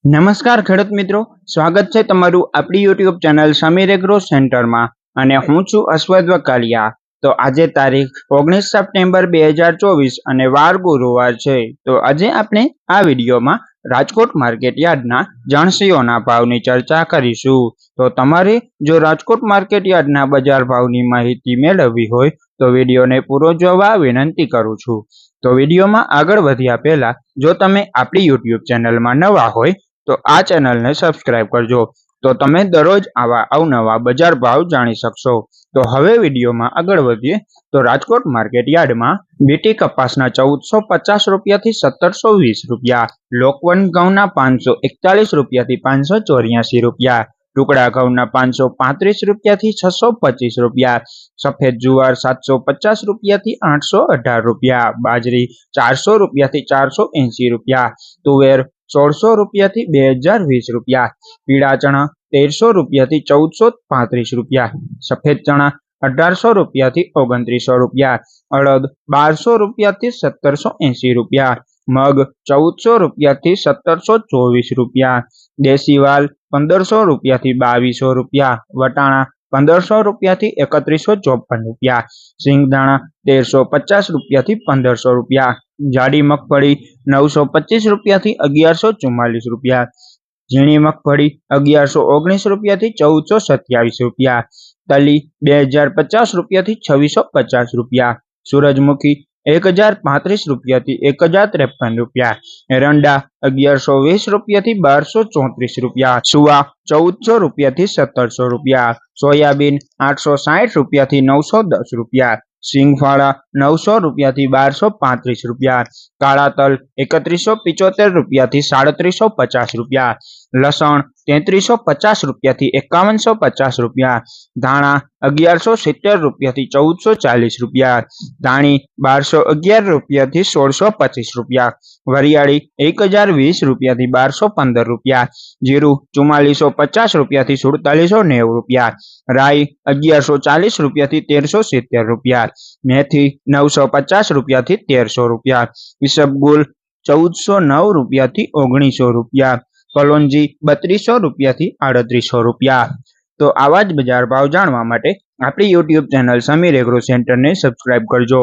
નમસ્કાર ખેડૂત મિત્રો, સ્વાગત છે તમારું આપણી યુટ્યુબ ચેનલ સમીર એગ્રો સેન્ટરમાં અને હું છું અશ્વદ વકાલિયા। તો આજે તારીખ 19 સપ્ટેમ્બર 2024 અને વાર ગુરુવાર છે। તો આજે આપણે આ વિડીયોમાં રાજકોટ માર્કેટ યાર્ડના જણસીઓના ભાવની ચર્ચા કરીશું। તો તમારે જો રાજકોટ માર્કેટ યાર્ડના બજાર ભાવની માહિતી મેળવવી હોય તો વિડીયોને પૂરો જોવા વિનંતી કરું છું। તો વિડીયોમાં આગળ વધ્યા પહેલા જો તમે આપણી યુટ્યુબ ચેનલમાં નવા હોય તો આ ચેનલને સબસ્ક્રાઇબ કરજો, તો તમે દરરોજ આવા અવનવા બજાર ભાવ જાણી શકશો। તો હવે વિડીયોમાં આગળ વધીએ તો રાજકોટ માર્કેટ યાર્ડમાં બીટી કપાસના 1450 રૂપિયાથી 1720 રૂપિયા, લોકવન ઘઉંના 541 રૂપિયાથી 584 રૂપિયા, ટુકડા ઘઉંના 535 રૂપિયાથી 625 રૂપિયા, સફેદ જુવાર 750 રૂપિયાથી 818 રૂપિયા, બાજરી 400 રૂપિયાથી 480 રૂપિયા, તુવેર 1600 રૂપિયાથી 2020 રૂપિયા, પીળા ચણા 1300 રૂપિયાથી 1435 રૂપિયા, સફેદ ચણા 1800 રૂપિયાથી 2900 રૂપિયા, અડદ 1200 રૂપિયાથી 1780 રૂપિયા, મગ 1400 રૂપિયાથી 1724 રૂપિયા, દેશી વાલ 1500 રૂપિયાથી 2200 રૂપિયા, વટાણા 1500 રૂપિયાથી 3154 રૂપિયા, સિંગદાણા 1350 રૂપિયાથી 1500 રૂપિયા, જાડી મગફળી 925 રૂપિયાથી 1144 રૂપિયા, ઝીણી મગફળી 1119 રૂપિયાથી 1427 રૂપિયા, તલી 2050 રૂપિયાથી 2650 રૂપિયા, સૂરજમુખી 1035 રૂપિયાથી 1053 રૂપિયા, એરંડા 1120 રૂપિયાથી 1234 રૂપિયા, સુવા 1400 રૂપિયાથી 1700 રૂપિયા, સોયાબીન 860 રૂપિયાથી 910 રૂપિયા, સિંગફાળા 900 રૂપિયાથી 1235 રૂપિયા, કાળા તલ 3175 રૂપિયાથી 3750 રૂપિયા, લસણ 3350 રૂપિયાથી 5150 રૂપિયા, ધાણા 1170 રૂપિયાથી 1440 રૂપિયા, ધાણી 1211 રૂપિયાથી 1625 રૂપિયા, વરિયાળી 1020 રૂપિયાથી 1215 રૂપિયા, જીરું 4450 રૂપિયાથી 4790 રૂપિયા, રાઈ 1140 રૂપિયાથી 1370 રૂપિયા, મેથી 950 રૂપિયાથી 1300 રૂપિયા, ઈસબગુલ 1409 રૂપિયાથી 1900 રૂપિયા, કલોંજી 3200 રૂપિયાથી 3800 રૂપિયા। તો આવા જ બજાર ભાવ જાણવા માટે આપણી યુટ્યુબ ચેનલ સમીર એગ્રો સેન્ટરને સબસ્ક્રાઇબ કરજો।